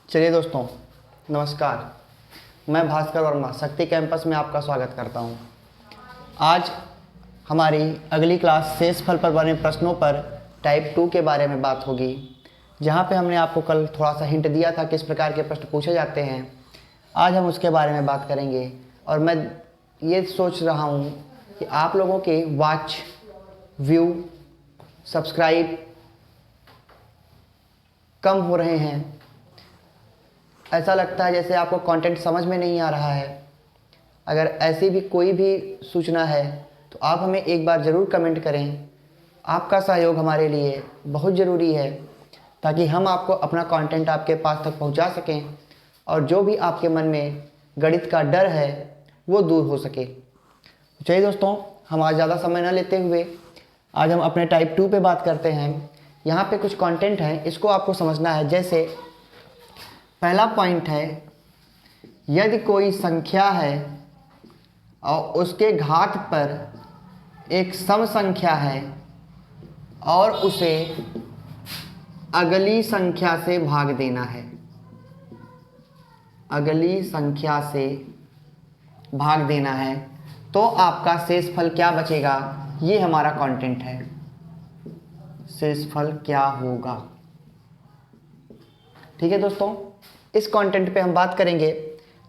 चलिए दोस्तों, नमस्कार। मैं भास्कर वर्मा शक्ति कैंपस में आपका स्वागत करता हूं। आज हमारी अगली क्लास शेषफल पर बने प्रश्नों पर टाइप 2 के बारे में बात होगी, जहां पे हमने आपको कल थोड़ा सा हिंट दिया था किस प्रकार के प्रश्न पूछे जाते हैं। आज हम उसके बारे में बात करेंगे और मैं ये सोच रहा हूं कि आप लोगों के वॉच, व्यू, सब्सक्राइब कम हो रहे हैं। ऐसा लगता है जैसे आपको कंटेंट समझ में नहीं आ रहा है। अगर ऐसी भी कोई भी सूचना है तो आप हमें एक बार ज़रूर कमेंट करें। आपका सहयोग हमारे लिए बहुत ज़रूरी है ताकि हम आपको अपना कंटेंट आपके पास तक पहुंचा सकें और जो भी आपके मन में गणित का डर है वो दूर हो सके। चलिए दोस्तों, हम आज ज़्यादा समय न लेते हुए आज हम अपने टाइप 2 पे बात करते हैं। यहाँ पे कुछ कंटेंट हैं, इसको आपको समझना है। जैसे पहला पॉइंट है, यदि कोई संख्या है और उसके घात पर एक सम संख्या है और उसे अगली संख्या से भाग देना है। अगली संख्या से भाग देना है तो आपका शेषफल क्या बचेगा, ये हमारा कंटेंट है। शेषफल क्या होगा, ठीक है दोस्तों। इस कंटेंट पे हम बात करेंगे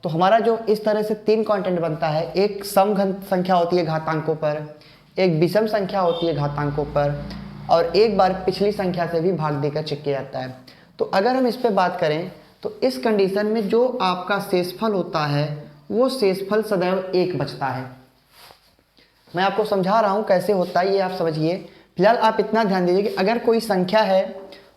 तो हमारा जो इस तरह से 3 कंटेंट बनता है। एक समघन संख्या होती है घातांकों पर, एक विषम संख्या होती है घातांकों पर, और एक बार पिछली संख्या से भी भाग देकर चेक किया जाता है। तो अगर हम इस पे बात करें तो इस कंडीशन में जो आपका शेषफल होता है वो शेषफल सदैव 1 बचता है। मैं आपको समझा रहा हूँ कैसे होता है, ये आप समझिए। फिलहाल आप इतना ध्यान दीजिए कि अगर कोई संख्या है,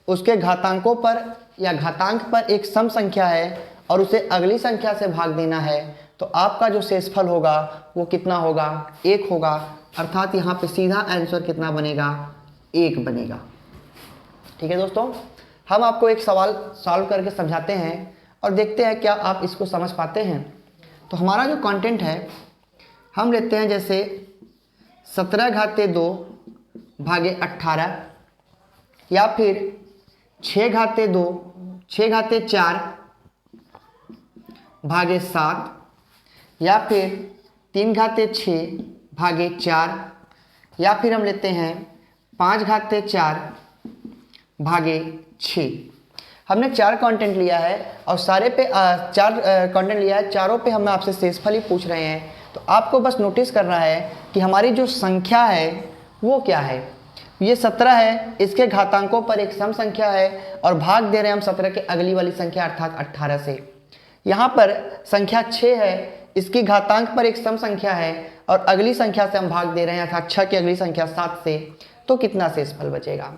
उसके घातांकों पर या घातांक पर एक सम संख्या है और उसे अगली संख्या से भाग देना है तो आपका जो शेषफल होगा वो कितना होगा, 1 होगा। अर्थात यहाँ पे सीधा आंसर कितना बनेगा, 1 बनेगा। ठीक है दोस्तों, हम आपको एक सवाल सॉल्व करके समझाते हैं और देखते हैं क्या आप इसको समझ पाते हैं। तो हमारा जो कंटेंट है हम लेते हैं, जैसे 17/2 भागे 18, या फिर 6/4 भागे 7, या फिर 3/6 भागे 4, या फिर हम लेते हैं 5/4 भागे 6। हमने 4 कंटेंट लिया है और सारे पे 4 कंटेंट लिया है, चारों पे हम आपसे शेषफल ही पूछ रहे हैं। तो आपको बस नोटिस करना है कि हमारी जो संख्या है वो क्या है। ये 17 है, इसके घातांकों पर एक सम संख्या है और भाग दे रहे हैं हम 17 के अगली वाली संख्या अर्थात 18 से। यहाँ पर संख्या 6 है, इसकी घातांक पर एक सम संख्या है और अगली संख्या से हम भाग दे रहे हैं अर्थात 6 की अगली संख्या 7 से। तो कितना शेषफल बचेगा,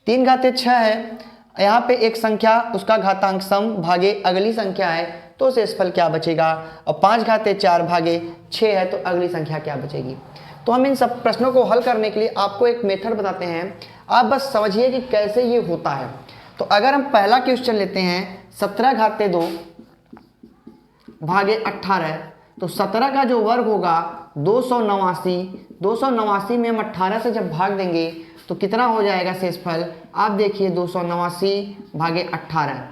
3/6 है, यहाँ पे एक संख्या उसका घातांक सम भागे अगली संख्या है तो शेषफल क्या बचेगा, और 5/4 भागे 6 है तो अगली संख्या क्या बचेगी। तो हम इन सब प्रश्नों को हल करने के लिए आपको एक मेथड बताते हैं, आप बस समझिए कि कैसे ये होता है। तो अगर हम पहला क्वेश्चन लेते हैं 17/2 भागे 18, तो 17 का जो वर्ग होगा 289। 289 में हम 18 से जब भाग देंगे तो कितना हो जाएगा शेषफल, आप देखिए 289 भागे 18,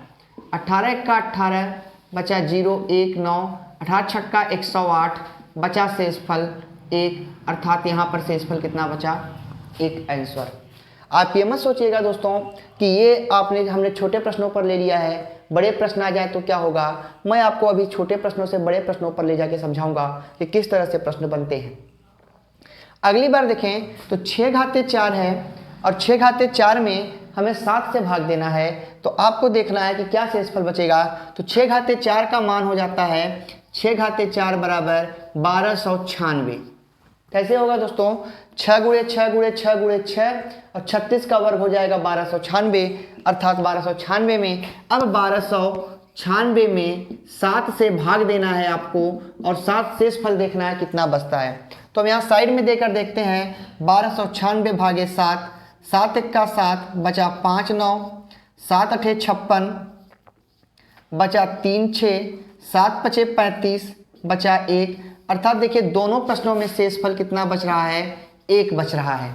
18 का 18 बचा 0, 1, 9, 18 छक्का 108 बचा शेषफल 1, अर्थात यहाँ पर शेषफल कितना बचा, 1 आंसर। आप ये मत सोचिएगा दोस्तों कि ये हमने छोटे प्रश्नों पर ले लिया है, बड़े प्रश्न आ जाए तो क्या होगा। मैं आपको अभी छोटे प्रश्नों से बड़े प्रश्नों पर ले जाके समझाऊंगा कि किस तरह से प्रश्न बनते हैं। अगली बार देखें तो 6/4 है और 6/4 में हमें 7 से भाग देना है तो आपको देखना है कि क्या शेषफल बचेगा। तो 6/4 का मान हो जाता है 6/4 बराबर 1296। कैसे होगा दोस्तों, 6 गुणे 6 गुणे 6 गुणे 6 और 36 का वर्ग हो जाएगा 1296, अर्थात 1296 में अब 1296 में 7 से भाग देना है आपको और 7 शेषफल देखना है कितना बचता है। तो हम यहाँ साइड में देकर देखते हैं 1296 भागे 7, 7 का 7 बचा 5 9, 7 8 56 बचा 3 6, 7 5 35 बचा 1, अर्थात देखिए दोनों प्रश्नों में शेषफल कितना बच रहा है, 1 बच रहा है।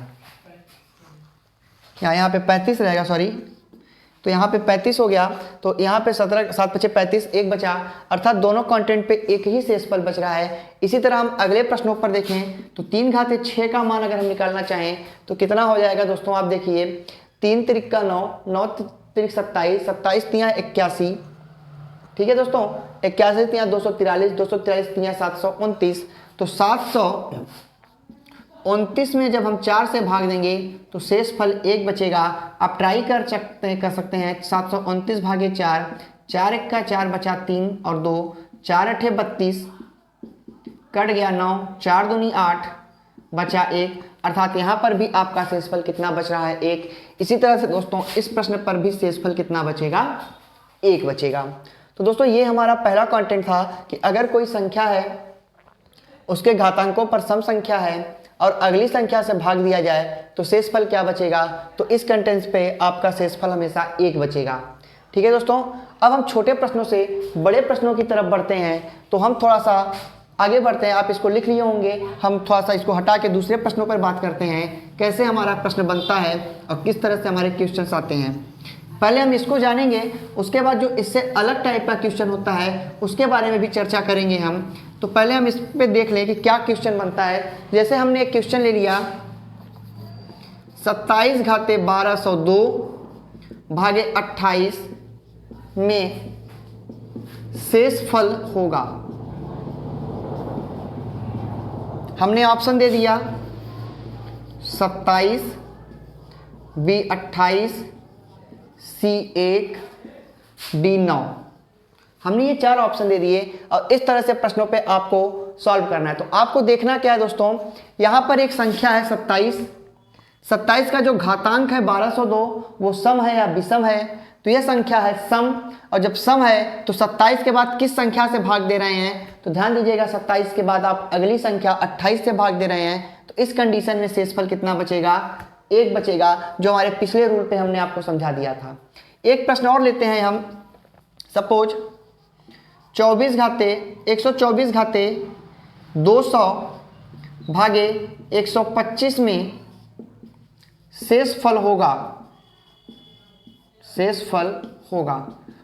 यहाँ पे 35 रहेगा, सॉरी। तो यहाँ पे 35 हो गया, तो यहाँ पे 17 7 पचे 35 एक बचा, अर्थात दोनों कंटेंट पे एक ही शेषफल बच रहा है। इसी तरह हम अगले प्रश्नों पर देखें तो 3 घाते 6 का मान अगर हम निकालना चाहें तो कितना हो जाएगा दोस्तों, आप देखिए 3 त्रिक का 9, 9 त्रिक 27, 27 तियाँ 81, ठीक है दोस्तों, 81 तियाँ 243, 243 तियाँ 729, तो 729 में जब हम 4 से भाग देंगे तो शेषफल 1 बचेगा। आप ट्राई कर सकते हैं 729 भागे 4, 4 1 का 4 बचा 3 और 2, 4 8 32, कट गया 9, 4 दूनी 8 बचा 1, अर्थात यहाँ पर भी आपका शेषफल कितना बच रहा है, 1। इसी तरह से दोस्तों इस प्रश्न पर भी शेषफल कितना बचेगा, 1 बचेगा। तो दोस्तों ये हमारा पहला कंटेंट था कि अगर कोई संख्या है उसके घातांकों पर सम संख्या है और अगली संख्या से भाग दिया जाए तो शेषफल क्या बचेगा, तो इस कंटेंट पे आपका शेषफल हमेशा 1 बचेगा। ठीक है दोस्तों, अब हम छोटे प्रश्नों से बड़े प्रश्नों की तरफ बढ़ते हैं, तो हम थोड़ा सा आगे बढ़ते हैं। आप इसको लिख लिए होंगे, हम थोड़ा सा इसको हटा के दूसरे प्रश्नों पर बात करते हैं, कैसे हमारा प्रश्न बनता है और किस तरह से हमारे क्वेश्चंस आते हैं। पहले हम इसको जानेंगे, उसके बाद जो इससे अलग टाइप का क्वेश्चन होता है उसके बारे में भी चर्चा करेंगे हम। तो पहले हम इस पे देख लें कि क्या क्वेश्चन बनता है। जैसे हमने एक क्वेश्चन ले लिया 27 घाते 1202 भागे 28 में शेषफल होगा। हमने ऑप्शन दे दिया 27, बी 28, सी 1, डी 9। हमने ये 4 ऑप्शन दे दिए और इस तरह से प्रश्नों पे आपको सॉल्व करना है। तो आपको देखना क्या है दोस्तों, यहाँ पर एक संख्या है 27, 27 का जो घातांक है 1202 वो सम है या विषम है, तो यह संख्या है सम। और जब सम है तो 27 के बाद किस संख्या से भाग दे रहे हैं, तो ध्यान दीजिएगा 27 के बाद आप अगली संख्या 28 से भाग दे रहे हैं, तो इस कंडीशन में शेषफल कितना बचेगा, 1 बचेगा, जो हमारे पिछले रूल पे हमने आपको समझा दिया था। एक प्रश्न और लेते हैं हम, सपोज 124 घाते 200 भागे 125 में शेषफल होगा।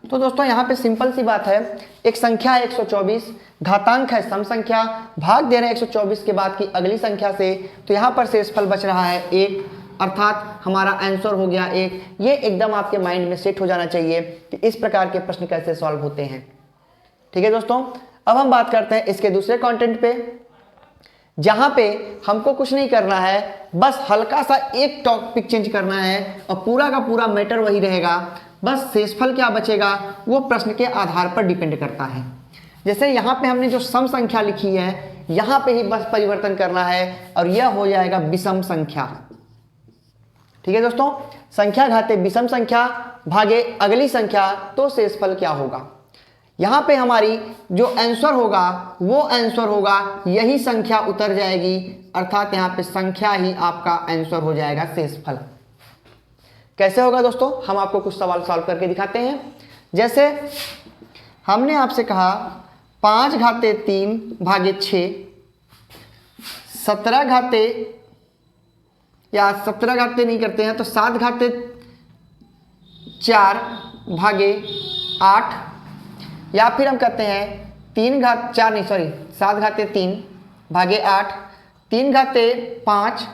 तो दोस्तों यहाँ पे सिंपल सी बात है, एक संख्या है 124, घातांक है सम संख्या, भाग दे रहे हैं 124 के बाद की अगली संख्या से, तो यहाँ पर शेषफल बच रहा है 1, अर्थात हमारा आंसर हो गया 1। ये एकदम आपके माइंड में सेट हो जाना चाहिए कि इस प्रकार के प्रश्न कैसे सॉल्व होते हैं। ठीक है दोस्तों, अब हम बात करते हैं इसके दूसरे कंटेंट पे, जहां पे हमको कुछ नहीं करना है, बस हल्का सा एक टॉपिक चेंज करना है और पूरा का पूरा मैटर वही रहेगा। बस शेषफल क्या बचेगा वो प्रश्न के आधार पर डिपेंड करता है। जैसे यहाँ पे हमने जो सम संख्या लिखी है, यहाँ पे ही बस परिवर्तन करना है और यह हो जाएगा विषम संख्या। ठीक है दोस्तों, संख्या घाते विषम संख्या भागे अगली संख्या, तो शेषफल क्या होगा। यहाँ पे हमारी जो आंसर होगा वो आंसर होगा यही संख्या उतर जाएगी, अर्थात यहाँ पे संख्या ही आपका आंसर हो जाएगा शेषफल। कैसे होगा दोस्तों, हम आपको कुछ सवाल सॉल्व करके दिखाते हैं। जैसे हमने आपसे कहा 5 घाते 3 भागे 6, 17 घाते, या 17 घाते नहीं करते हैं तो 7 घाते 4 भागे 8, या फिर हम करते हैं 7 घाते 3 भागे 8, 3 घाते 5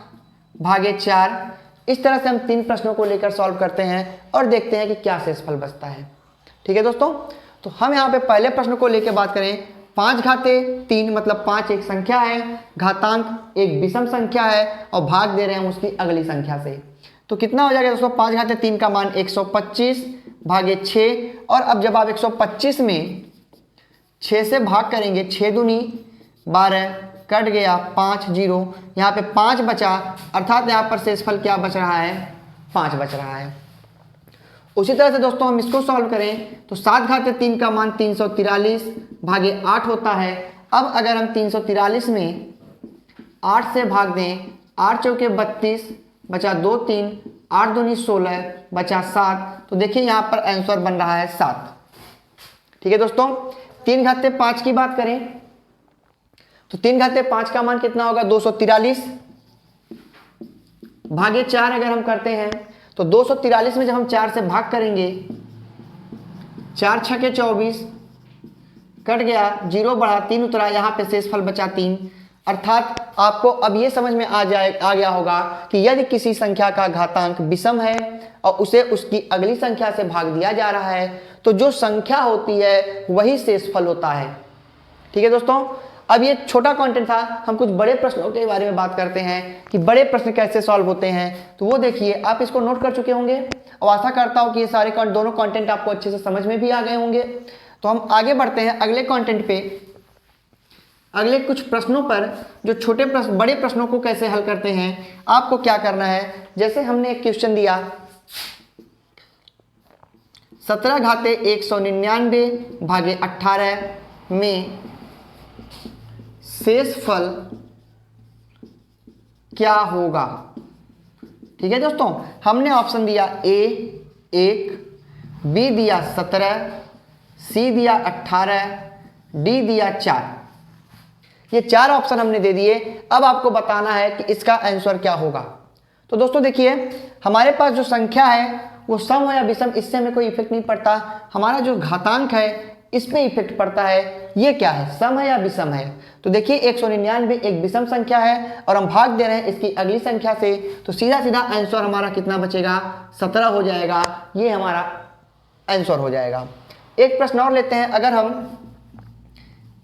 भागे 4। इस तरह से हम 3 प्रश्नों को लेकर सॉल्व करते हैं और देखते हैं कि क्या शेषफल बचता है। ठीक है दोस्तों, तो हम यहाँ पे पहले प्रश्न को लेकर बात करें, 5 घाते 3 मतलब 5 एक संख्या है, घातांक एक विषम संख्या है और भाग दे रहे हैं उसकी अगली संख्या से, तो कितना हो जाएगा दोस्तों, 5 घाते 3 का मान 125 भागे 6। और अब जब आप 125 में 6 से भाग करेंगे, 6 दूनी 12, कट गया 5 0, यहाँ पे 5 बचा, अर्थात यहाँ पर शेषफल क्या बच रहा है, 5 बच रहा है। उसी तरह से दोस्तों हम इसको सॉल्व करें तो 7 घाते 3 का मान 343 भागे 8 होता है। अब अगर हम 343 में 8 से भाग दें, 8 चौके 32 बचा 2 3, 8 दूनी 16 बचा 7, तो देखिए यहाँ पर आंसर बन रहा है 7। ठीक है दोस्तों, 3 घाते 5 की बात करें तो 3 घाते 5 का मान कितना होगा, 243 भागे 4 अगर हम करते हैं तो 243 में जब हम 4 से भाग करेंगे, 4 छके 24, कट गया, 0 बढ़ा, 3 उतरा, यहाँ पे शेषफल बचा 3। अर्थात आपको अब ये समझ में आ गया होगा कि यदि किसी संख्या का घातांक विषम है और उसे उसकी अगली संख्या से भाग दिया जा रहा है तो जो संख्या होती है वही शेषफल होता है। ठीक है दोस्तों, अब ये छोटा कंटेंट था, हम कुछ बड़े प्रश्नों के बारे में बात करते हैं कि बड़े प्रश्न कैसे सॉल्व होते हैं। तो वो देखिए, आप इसको नोट कर चुके होंगे और आशा करता हूँ कि ये सारे दोनों कंटेंट आपको अच्छे से समझ में भी आ गए होंगे। तो हम आगे बढ़ते हैं अगले कंटेंट पे, अगले कुछ प्रश्नों पर, जो छोटे प्रश्न बड़े प्रश्नों को कैसे हल करते हैं। आपको क्या करना है, जैसे हमने एक क्वेश्चन दिया 17 घाते 199 भागे 18 में शेषफल क्या होगा। ठीक है दोस्तों, हमने ऑप्शन दिया ए 1, बी दिया 17, सी दिया 18, डी दिया 4। ये 4 ऑप्शन हमने दे दिए। अब आपको बताना है कि इसका आंसर क्या होगा। तो दोस्तों देखिए, हमारे पास जो संख्या है वो सम हो या विषम, इससे हमें कोई इफेक्ट नहीं पड़ता। हमारा जो घातांक है इस पे इफेक्ट पड़ता है। ये क्या है, सम है या विषम है। तो देखिए 199 एक विषम संख्या है और हम भाग दे रहे हैं इसकी अगली संख्या से, तो सीधा सीधा आंसर हमारा कितना बचेगा, 17 हो जाएगा। ये हमारा आंसर हो जाएगा। एक प्रश्न और लेते हैं, अगर हम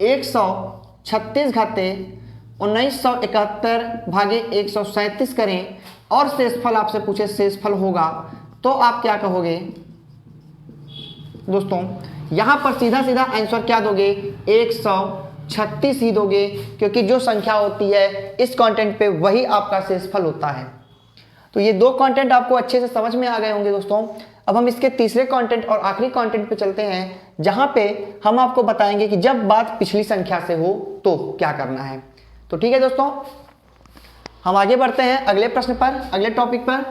136 घाते 1971 भागे 137 करें और शेषफल आपसे पूछे शेषफल होगा, तो आप क्या कहोगे। दोस्तों यहां पर सीधा सीधा आंसर क्या दोगे, 136 ही दोगे, क्योंकि जो संख्या होती है इस कंटेंट पे वही आपका शेषफल होता है। तो ये 2 कंटेंट आपको अच्छे से समझ में आ गए होंगे दोस्तों। अब हम इसके तीसरे कंटेंट और आखिरी कंटेंट पे चलते हैं, जहां पे हम आपको बताएंगे कि जब बात पिछली संख्या से हो तो क्या करना है। तो ठीक है दोस्तों, हम आगे बढ़ते हैं अगले प्रश्न पर, अगले टॉपिक पर।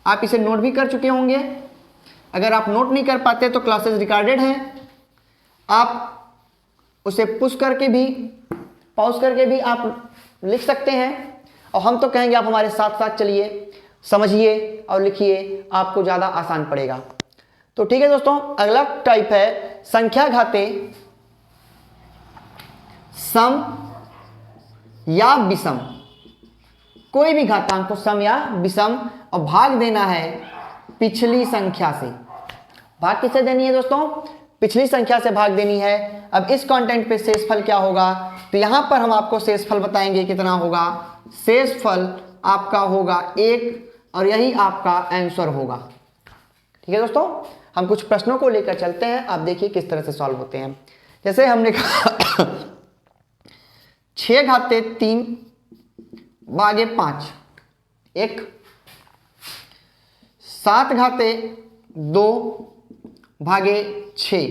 आप इसे नोट भी कर चुके होंगे। अगर आप नोट नहीं कर पाते तो क्लासेस रिकॉर्डेड हैं, आप उसे पुश करके भी, पॉज करके भी आप लिख सकते हैं। और हम तो कहेंगे आप हमारे साथ साथ चलिए, समझिए और लिखिए, आपको ज़्यादा आसान पड़ेगा। तो ठीक है दोस्तों, अगला टाइप है संख्या घाते सम या विषम। कोई भी घातांक को सम या विषम और भाग देना है पिछली संख्या से। भाग किससे देनी है दोस्तों, पिछली संख्या से भाग देनी है। अब इस कंटेंट पे शेषफल क्या होगा, तो यहां पर हम आपको शेषफल बताएंगे कितना होगा। शेषफल आपका होगा 1 और यही आपका आंसर होगा। ठीक है दोस्तों, हम कुछ प्रश्नों को लेकर चलते हैं, आप देखिए किस तरह से सॉल्व होते हैं। जैसे हमने कहा 6 घाते 3 भागे 5 1, 7 घाते 2 भागे 6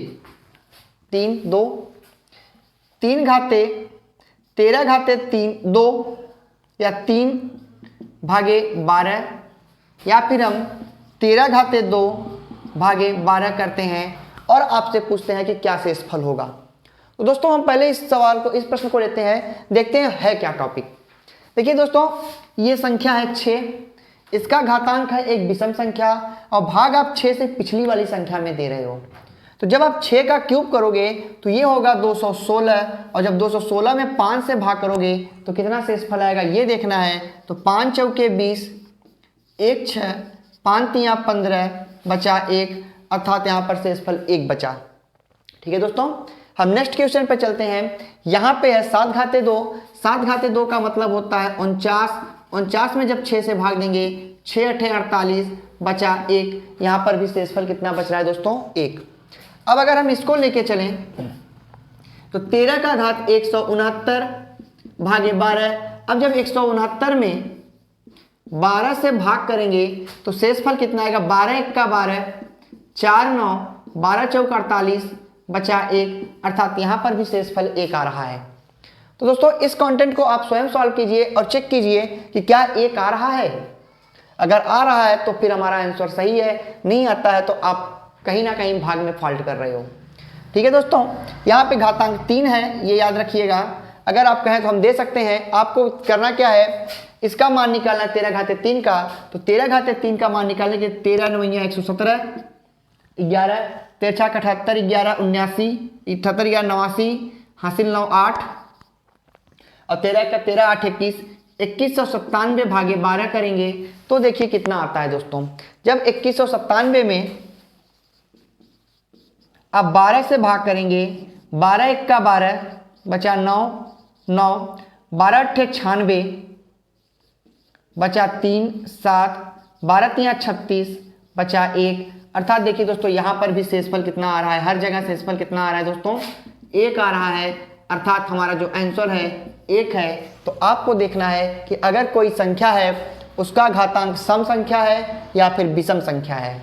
3 2, 3 घाते 13 घाते 3 2 या 3 भागे 12, या फिर हम 13 घाते 2 भागे 12 करते हैं और आपसे पूछते हैं कि क्या शेषफल होगा। तो दोस्तों हम पहले इस सवाल को, इस प्रश्न को लेते हैं, देखते हैं है क्या टॉपिक। देखिए दोस्तों, ये संख्या है 6, इसका घातांक है एक विषम संख्या और भाग आप 6 से पिछली वाली संख्या में दे रहे हो। तो जब आप 6 का क्यूब करोगे तो ये होगा 216, और जब 216 में 5 से भाग करोगे तो कितना शेषफल आएगा ये देखना है। तो 5 चौके 20, 1 6, 5 3 15 बचा 1, अर्थात यहाँ पर शेषफल 1 बचा। ठीक है दोस्तों, हम नेक्स्ट क्वेश्चन पे चलते हैं। यहाँ पे है 7 घाते 2। 7 घाते 2 का मतलब होता है 49। 49 में जब 6 से भाग देंगे, 6 8 48 बचा 1, यहाँ पर भी शेषफल कितना बच रहा है दोस्तों, 1। अब अगर हम इसको लेके चलें तो 13 का घात 169 भागे 12। अब जब 169 में 12 से भाग करेंगे तो शेषफल कितना आएगा, 12 1 का 12, 4 9, 12 चौक 48 बचा 1, अर्थात यहाँ पर भी शेषफल 1 आ रहा है। तो दोस्तों इस कंटेंट को आप स्वयं सॉल्व कीजिए और चेक कीजिए कि क्या 1 आ रहा है। अगर आ रहा है तो फिर हमारा आंसर सही है, नहीं आता है तो आप कहीं ना कहीं भाग में फॉल्ट कर रहे हो। ठीक है दोस्तों, यहाँ पे घातांक 3 है, ये याद रखिएगा। अगर आप कहें तो हम दे सकते हैं। आपको करना क्या है, इसका मान निकालना है 13 घाते 3 का, तो 13 घाते 3 का मान निकालने के 13 9 117, 11 13 78 11 79 78 11 89 हासिल 9 8 और 13 का 13 8 21 2197 भागे 12 करेंगे तो देखिए कितना आता है दोस्तों। जब 2197 में अब 12 से भाग करेंगे, 12 1 का 12 बचा 9 9 12 8 96 बचा 3 7 12 3 36 बचा 1, अर्थात देखिए दोस्तों यहाँ पर भी शेषफल कितना आ रहा है, हर जगह शेषफल कितना आ रहा है दोस्तों 1 आ रहा है, अर्थात हमारा जो आंसर है 1 है। तो आपको देखना है कि अगर कोई संख्या है उसका घातांक सम संख्या है या फिर विषम संख्या है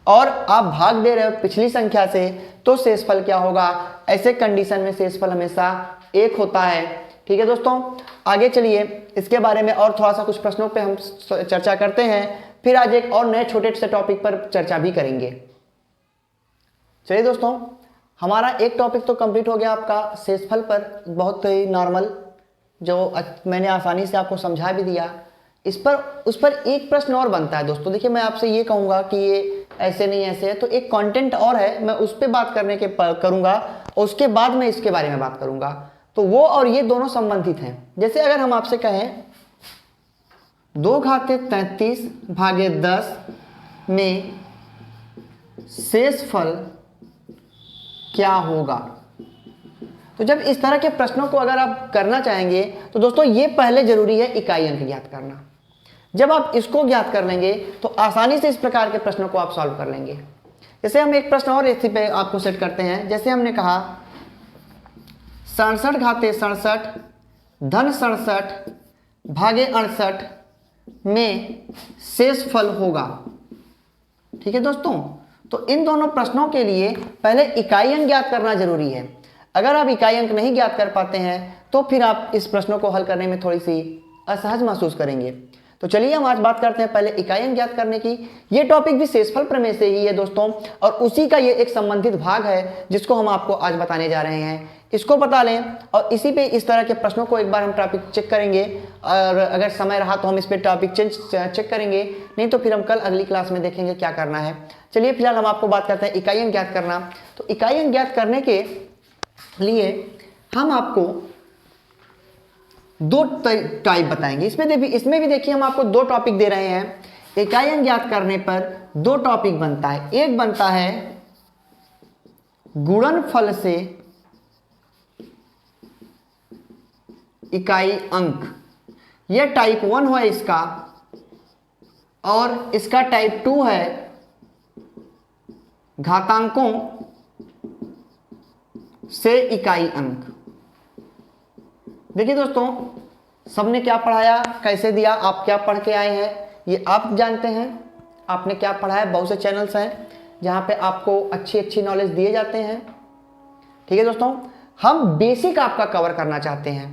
और आप भाग दे रहे हो पिछली संख्या से तो शेषफल क्या होगा, ऐसे कंडीशन में शेषफल हमेशा 1 होता है। ठीक है दोस्तों, आगे चलिए इसके बारे में और थोड़ा सा कुछ प्रश्नों पे हम चर्चा करते हैं, फिर आज एक और नए छोटे से टॉपिक पर चर्चा भी करेंगे। चलिए दोस्तों, हमारा एक टॉपिक तो कंप्लीट हो गया आपका शेषफल पर, बहुत ही नॉर्मल, जो मैंने आसानी से आपको समझा भी दिया। उस पर एक प्रश्न और बनता है दोस्तों। देखिए मैं आपसे ये कहूँगा कि ये ऐसे नहीं ऐसे है, तो एक कंटेंट और है, मैं उस पर बात करूँगा और उसके बाद मैं इसके बारे में बात करूँगा। तो वो और ये दोनों संबंधित हैं। जैसे अगर हम आपसे कहें 2 घाते 33 भागे 10 में शेषफल क्या होगा, तो जब इस तरह के प्रश्नों को अगर आप करना चाहेंगे तो दोस्तों ये पहले जरूरी है इकाई अंक ज्ञात करना। जब आप इसको ज्ञात कर लेंगे तो आसानी से इस प्रकार के प्रश्नों को आप सॉल्व कर लेंगे। जैसे हम एक प्रश्न और इसी पे आपको सेट करते हैं। जैसे हमने कहा 67 घाते 67 धन 67 भागे 68 में शेषफल होगा। ठीक है दोस्तों, तो इन दोनों प्रश्नों के लिए पहले इकाई अंक ज्ञात करना जरूरी है। अगर आप इकाई अंक नहीं ज्ञात कर पाते हैं तो फिर आप इस प्रश्नों को हल करने में थोड़ी सी असहज महसूस करेंगे। तो चलिए हम आज बात करते हैं पहले इकाई अंक ज्ञात करने की। ये टॉपिक भी शेषफल प्रमेय से ही है दोस्तों, और उसी का ये एक संबंधित भाग है जिसको हम आपको आज बताने जा रहे हैं। इसको बता लें और इसी पे इस तरह के प्रश्नों को एक बार हम टॉपिक चेक करेंगे, और अगर समय रहा तो हम इस पे टॉपिक चेक करेंगे, नहीं तो फिर हम कल अगली क्लास में देखेंगे क्या करना है। चलिए फिलहाल हम आपको बात करते हैं इकाई अंक ज्ञात करना। तो इकाई अंक ज्ञात करने के लिए हम आपको 2 टाइप बताएंगे। इसमें भी देखिए हम आपको 2 टॉपिक दे रहे हैं। इकाई अंक ज्ञात करने पर 2 टॉपिक बनता है। एक बनता है गुणनफल से इकाई अंक, यह टाइप 1 है इसका, और इसका टाइप 2 है घातांकों से इकाई अंक। देखिए दोस्तों, सबने क्या पढ़ाया, कैसे दिया, आप क्या पढ़ के आए हैं ये आप जानते हैं। आपने क्या पढ़ा है, बहुत से चैनल्स हैं जहां पे आपको अच्छी नॉलेज दिए जाते हैं। ठीक है दोस्तों, हम बेसिक आपका कवर करना चाहते हैं,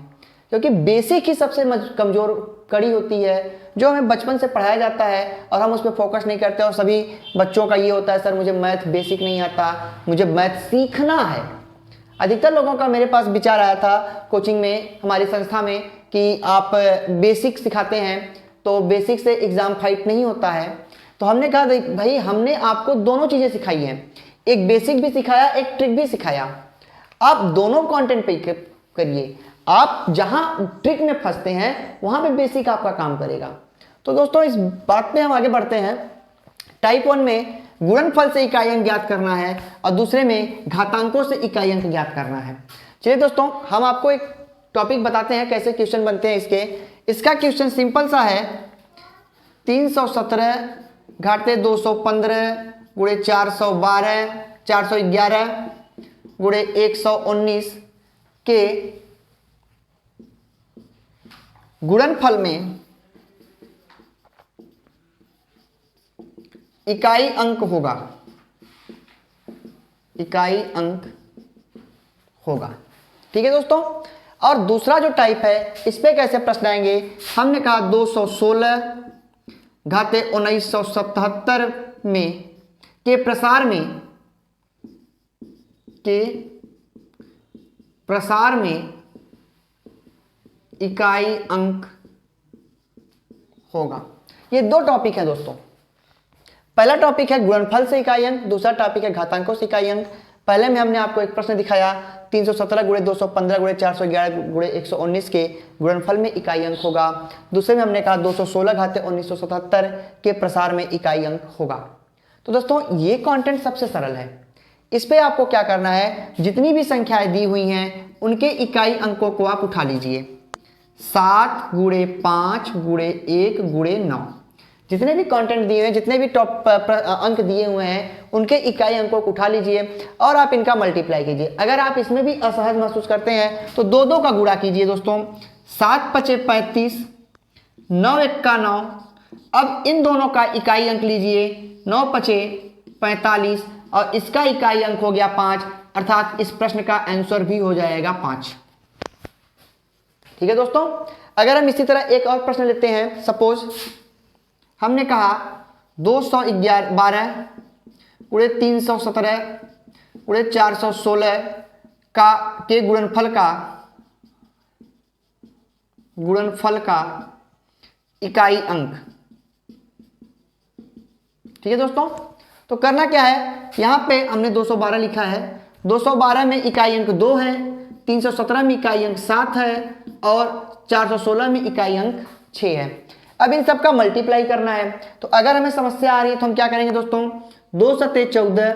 क्योंकि बेसिक ही सबसे कमजोर कड़ी होती है जो हमें बचपन से पढ़ाया जाता है और हम उस पर फोकस नहीं करते। और सभी बच्चों का ये होता है, सर मुझे मैथ बेसिक नहीं आता, मुझे मैथ सीखना है। अधिकतर लोगों का मेरे पास विचार आया था कोचिंग में, हमारी संस्था में, कि आप बेसिक सिखाते हैं तो बेसिक से एग्ज़ाम फाइट नहीं होता है। तो हमने कहा भाई हमने आपको दोनों चीज़ें सिखाई हैं, एक बेसिक भी सिखाया, एक ट्रिक भी सिखाया। आप दोनों कंटेंट पे करिए। आप जहां ट्रिक में फंसते हैं वहां पे बेसिक आपका काम करेगा। तो दोस्तों इस बात पे हम आगे बढ़ते हैं। टाइप 1 में गुणनफल से इकाई अंक ज्ञात करना है और दूसरे में घातांकों से इकाई अंक ज्ञात करना है। चलिए दोस्तों, हम आपको एक टॉपिक बताते हैं कैसे क्वेश्चन बनते हैं इसके। इसका क्वेश्चन सिंपल सा है, 317 घाते 215 गुणे 412 411 गुणे 119 के गुणनफल में इकाई अंक होगा, इकाई अंक होगा। ठीक है दोस्तों, और दूसरा जो टाइप है इस पे कैसे प्रश्न आएंगे, हमने कहा 216 घाते 1977 में के प्रसार में इकाई अंक होगा। ये दो टॉपिक है दोस्तों। पहला टॉपिक है गुणनफल से इकाई अंक, दूसरा टॉपिक है घातांकों से इकाई अंक। पहले में हमने आपको एक प्रश्न दिखाया 317 गुणे 215 गुणे 411 गुणे 119 के गुणनफल में इकाई अंक होगा। दूसरे में हमने कहा 216 घाते 1977 के प्रसार में इकाई अंक होगा। तो दोस्तों ये कंटेंट सबसे सरल है। इस पे आपको क्या करना है, जितनी भी संख्याएं दी हुई हैं उनके इकाई अंकों को आप उठा लीजिए। 7 गुणे 5 गुणे 1 गुणे 9, जितने भी कंटेंट दिए हुए हैं, जितने भी टॉप अंक दिए हुए हैं उनके इकाई अंकों को उठा लीजिए और आप इनका मल्टीप्लाई कीजिए। अगर आप इसमें भी असहज महसूस करते हैं तो 2 2 का गुणा कीजिए दोस्तों। 7 5 35, 9 1 का 9। अब इन दोनों का इकाई अंक लीजिए, 9 5 45 और इसका इकाई अंक हो गया 5, अर्थात इस प्रश्न का आंसर भी हो जाएगा 5। ठीक है दोस्तों। अगर हम इसी तरह एक और प्रश्न लेते हैं, सपोज हमने कहा 212 गुणे 317 गुणे 416 के गुणनफल का इकाई अंक। ठीक है दोस्तों। तो करना क्या है, यहां पे हमने 212 लिखा है, 212 में इकाई अंक 2 है, 317 में इकाई अंक 7 है और 416 में इकाई अंक 6 है। अब इन सब का मल्टीप्लाई करना है। तो अगर हमें समस्या आ रही है तो हम क्या करेंगे दोस्तों, 2 7 14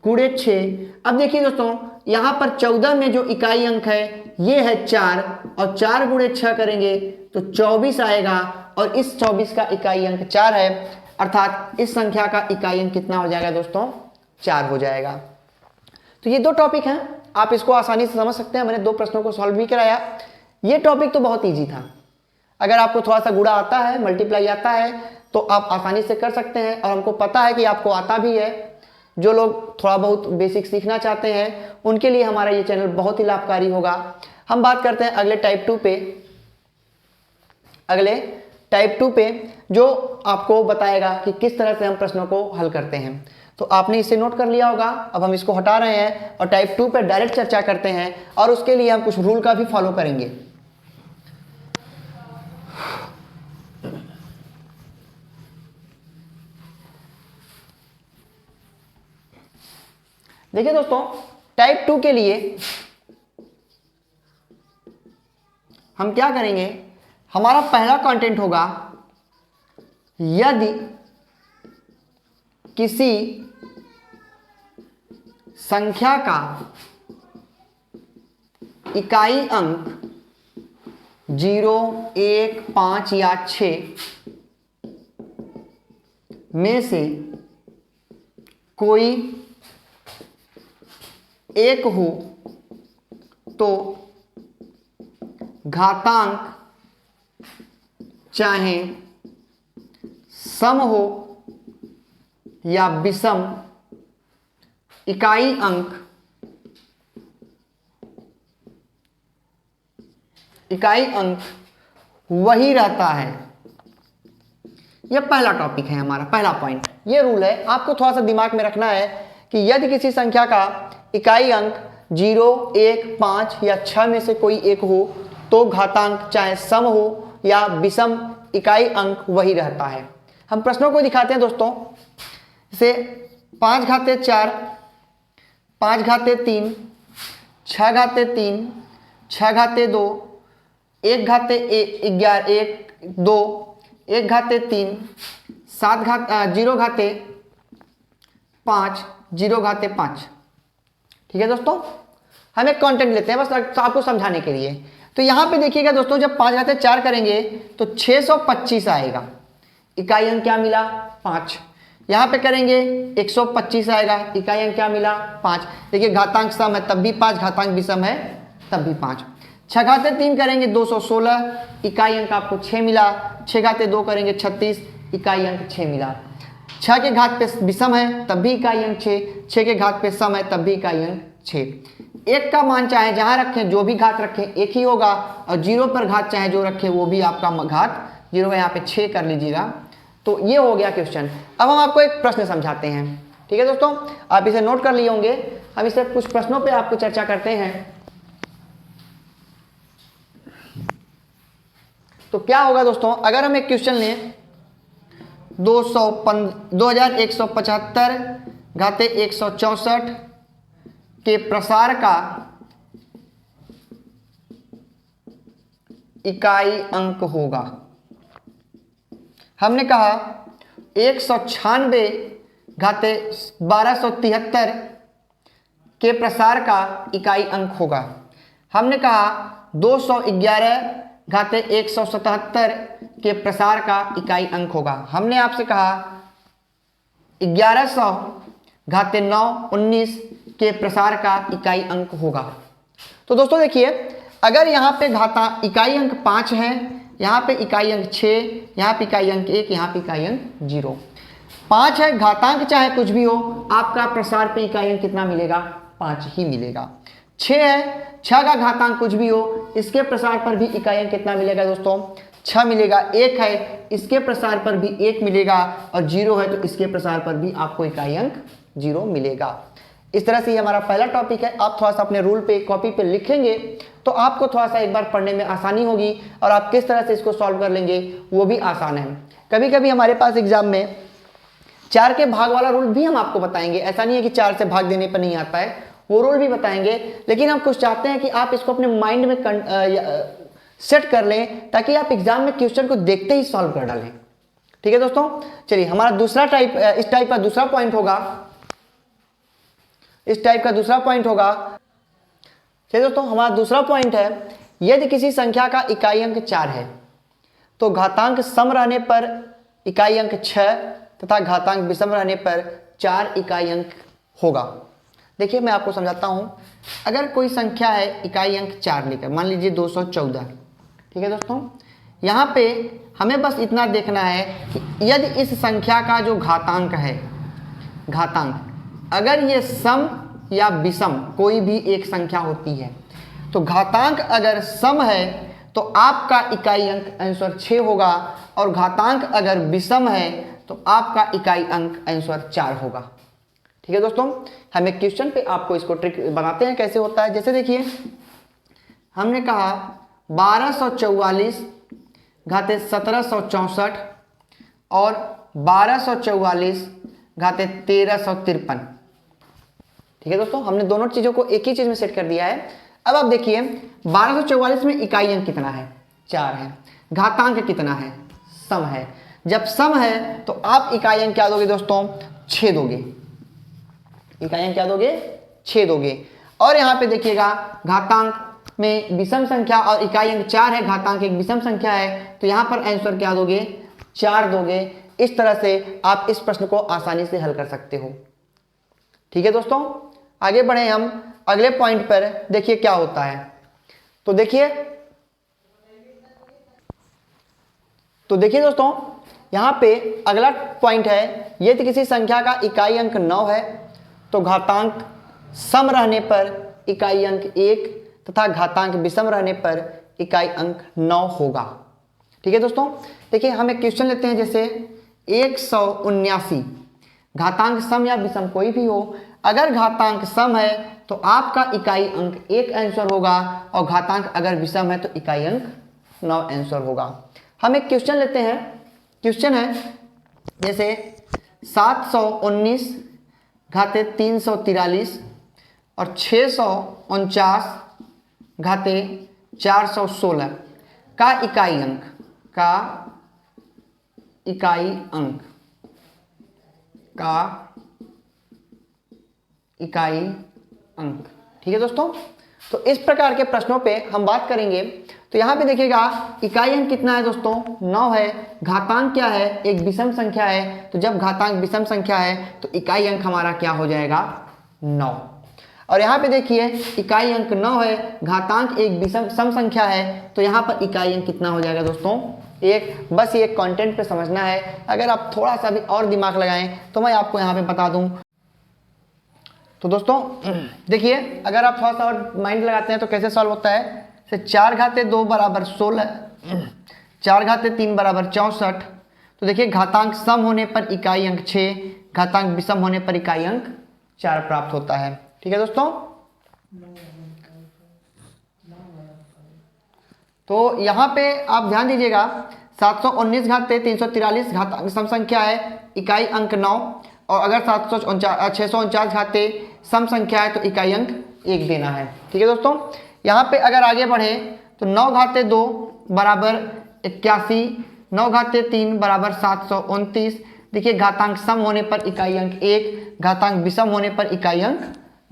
गुणे 6। अब देखिए दोस्तों, यहाँ पर 14 में जो इकाई अंक है ये है 4 और 4 गुणे 6 करेंगे तो 24 आएगा और इस 24 का इकाई अंक 4 है, अर्थात इस संख्या का इकाई अंक कितना हो जाएगा दोस्तों, 4 हो जाएगा। तो ये दो टॉपिक हैं, आप इसको आसानी से समझ सकते हैं। मैंने 2 प्रश्नों को सॉल्व भी कराया। ये टॉपिक तो बहुत ईजी था। अगर आपको थोड़ा सा गुणा आता है, मल्टीप्लाई आता है तो आप आसानी से कर सकते हैं और हमको पता है कि आपको आता भी है। जो लोग थोड़ा बहुत बेसिक सीखना चाहते हैं उनके लिए हमारा ये चैनल बहुत ही लाभकारी होगा। हम बात करते हैं अगले टाइप 2 पे, जो आपको बताएगा कि किस तरह से हम प्रश्नों को हल करते हैं। तो आपने इसे नोट कर लिया होगा। अब हम इसको हटा रहे हैं और टाइप 2 पे डायरेक्ट चर्चा करते हैं और उसके लिए हम कुछ रूल का भी फॉलो करेंगे। देखिए दोस्तों, टाइप 2 के लिए हम क्या करेंगे, हमारा पहला कंटेंट होगा यदि किसी संख्या का इकाई अंक 0, 1, 5 या 6 में से कोई एक हो तो घातांक चाहे सम हो या विषम, इकाई अंक वही रहता है। यह पहला टॉपिक है हमारा, पहला पॉइंट। यह रूल है, आपको थोड़ा सा दिमाग में रखना है कि यदि किसी संख्या का इकाई अंक 0, 1, 5 या 6 में से कोई एक हो तो घातांक चाहे सम हो या विषम, इकाई अंक वही रहता है। हम प्रश्नों को दिखाते हैं दोस्तों। जैसे 5 घाते 4, 5 घाते 3, 6 घाते 3, 6 घाते 2, 1 घाते 1, 2, 1 घाते 3, 0 घाते 5, 0 घाते 5। ठीक है दोस्तों। हम एक कंटेंट लेते हैं बस आपको समझाने के लिए। तो यहां पे देखिएगा दोस्तों, जब 5 घाते 4 करेंगे तो 625 आएगा, इकाई अंक क्या मिला, 5। यहां पे करेंगे 125 आएगा, इकाई अंक क्या मिला, 5। देखिए घातांक सम है तब भी 5, घातांक विषम है तब भी 5। 6 घाते 3 करेंगे 216, इकाई अंक आपको 6 मिला। 6 घाते 2 करेंगे 36, इकाई अंक 6 मिला। 6 के घात पे विषम है तब भी इकाई अंक 6, 6 के घात पे सम है तब भी इकाई अंक 6। 1 का मान चाहे जहां रखें, जो भी घात रखें एक ही होगा, और 0 पर घात चाहे जो रखें वो भी आपका घात 0 है। यहाँ पे 6 कर लीजिएगा। तो ये हो गया क्वेश्चन। अब हम आपको एक प्रश्न समझाते हैं। ठीक है दोस्तों, आप इसे नोट कर लिए होंगे। हम इसे कुछ प्रश्नों पे आपको चर्चा करते हैं। तो क्या होगा दोस्तों, अगर हम एक क्वेश्चन लें 2175 घाते 164 के प्रसार का इकाई अंक होगा। हमने कहा 196 घाते 1273 के प्रसार का इकाई अंक होगा। हमने कहा 211 घाते 177 के प्रसार का इकाई अंक होगा। हमने आपसे कहा 1100 घाते 919 के प्रसार का इकाई अंक होगा। तो दोस्तों देखिए, अगर यहाँ पे इकाई अंक 5 है, यहाँ पे इकाई अंक 6, यहाँ पे इकाई अंक 1, यहाँ पे इकाई अंक 0, 5 है, घातांक चाहे कुछ भी हो, आपका प्रसार पे इकाई अंक कितना मिलेगा, 5 ही मिलेगा। 6 है, 6 का घातांक कुछ भी हो, इसके प्रसार पर भी इकाई अंक कितना मिलेगा दोस्तों, 6 मिलेगा। 1 है, इसके प्रसार पर भी 1 मिलेगा, और 0 है तो इसके प्रसार पर भी आपको इकाई अंक 0 मिलेगा। इस तरह से ये हमारा पहला टॉपिक है। आप थोड़ा सा अपने रूल पे कॉपी पे लिखेंगे तो आपको थोड़ा सा एक बार पढ़ने में आसानी होगी, और आप किस तरह से इसको सॉल्व कर लेंगे वो भी आसान है। कभी कभी हमारे पास एग्जाम में 4 के भाग वाला रूल भी हम आपको बताएंगे, ऐसा नहीं है कि 4 से भाग देने पर नहीं आता है, वो रूल भी बताएंगे, लेकिन हम कुछ चाहते हैं कि आप इसको अपने माइंड में सेट कर लें ताकि आप एग्जाम में क्वेश्चन को देखते ही सॉल्व कर डालें। ठीक है दोस्तों, चलिए हमारा दूसरा टाइप, इस टाइप का दूसरा पॉइंट होगा, इस टाइप का दूसरा पॉइंट होगा। चलिए दोस्तों, हमारा दूसरा पॉइंट है, यदि किसी संख्या का इकाई अंक 4 है तो घातांक सम रहने पर इकाई अंक 6 तथा घातांक विषम रहने पर 4 इकाई अंक होगा। देखिए मैं आपको समझाता हूं, अगर कोई संख्या है इकाई अंक 4 लेकर, मान लीजिए 214, ठीक है दोस्तों, यहाँ पे हमें बस इतना देखना है कि यदि इस संख्या का जो घातांक है, घातांक अगर ये सम या विषम कोई भी एक संख्या होती है, तो घातांक अगर सम है तो आपका इकाई अंक आंसर 6 होगा, और घातांक अगर विषम है तो आपका इकाई अंक आंसर 4 होगा। ठीक है दोस्तों, हम एक क्वेश्चन पे आपको इसको ट्रिक बनाते हैं कैसे होता है। जैसे देखिए, हमने कहा 1244 घाते 1764 और 1244 घाते 1353। ठीक है दोस्तों, हमने दोनों चीजों को एक ही चीज में सेट कर दिया है। अब आप देखिए 1244 में इकाई अंक कितना है, 4 है, घातांक कितना है, सम है। जब सम है तो आप इकाई अंक क्या दोगे दोस्तों, 6 दोगे, इकाई अंक क्या दोगे, 6 दोगे। और यहाँ पे देखिएगा घातांक में विषम संख्या और इकाई अंक 4 है, घातांक एक विषम संख्या है, तो यहाँ पर आंसर क्या दोगे, 4 दोगे। इस तरह से आप इस प्रश्न को आसानी से हल कर सकते हो। ठीक है दोस्तों, आगे बढ़े हम अगले पॉइंट पर। देखिए क्या होता है, तो देखिए दोस्तों, यहां पे अगला पॉइंट है, यदि किसी संख्या का इकाई अंक 9 है तो घातांक सम रहने पर इकाई अंक 1 तथा घातांक विषम रहने पर इकाई अंक 9 होगा। ठीक है दोस्तों, देखिए हम एक क्वेश्चन लेते हैं, जैसे 179, घातांक सम या विषम कोई भी हो, अगर घातांक सम है तो आपका इकाई अंक 1 आंसर होगा, और घातांक अगर विषम है तो इकाई अंक 9 आंसर होगा। हम एक क्वेश्चन लेते हैं, क्वेश्चन है जैसे 719 घाते 343 और 649 घाते 416 का इकाई अंक, का इकाई अंक, का इकाई अंक। ठीक है दोस्तों, तो इस प्रकार के प्रश्नों पे हम बात करेंगे। तो यहाँ पे देखिएगा इकाई अंक कितना है दोस्तों, 9 है, घातांक क्या है, एक विषम संख्या है, तो जब घातांक विषम संख्या है तो इकाई अंक हमारा क्या हो जाएगा, 9। और यहाँ पे देखिए इकाई अंक 9 है, घातांक एक विषम सम संख्या है, तो यहाँ पर इकाई अंक कितना हो जाएगा दोस्तों, 1। बस ये कंटेंट पे समझना है, अगर आप थोड़ा सा भी और दिमाग लगाएं तो मैं आपको यहाँ पे बता दूं। तो दोस्तों देखिए, अगर आप थोड़ा सा और माइंड लगाते हैं तो कैसे सॉल्व होता है, 4 घाते 2 बराबर 16, 4 घाते 3 बराबर 64। तो देखिए घातांक सम होने पर इकाई अंक 6, घातांक विषम होने पर इकाई अंक 4 प्राप्त होता है। ठीक है दोस्तों, तो यहाँ पे आप ध्यान दीजिएगा 719 घाते 343 घातांक सम संख्या है, इकाई अंक 9, और अगर 649 घाते सम संख्या है तो इकाई अंक 1 देना है। ठीक है दोस्तों, यहाँ पे अगर आगे बढ़े तो 9 घाते 2 बराबर 81, 9 घाते 3 बराबर 729। देखिए घातांक सम होने पर इकाई अंक 1, घातांक विषम होने पर इकाई अंक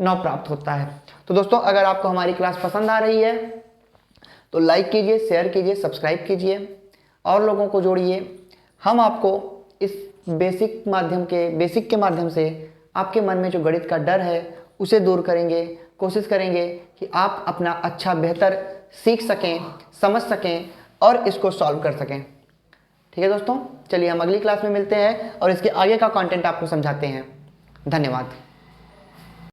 9 प्राप्त होता है। तो दोस्तों अगर आपको हमारी क्लास पसंद आ रही है तो लाइक कीजिए, शेयर कीजिए, सब्सक्राइब कीजिए और लोगों को जोड़िए। हम आपको इस बेसिक के माध्यम से आपके मन में जो गणित का डर है उसे दूर करेंगे, कोशिश करेंगे कि आप अपना अच्छा बेहतर सीख सकें, समझ सकें और इसको सॉल्व कर सकें। ठीक है दोस्तों, चलिए हम अगली क्लास में मिलते हैं और इसके आगे का कंटेंट आपको समझाते हैं। धन्यवाद।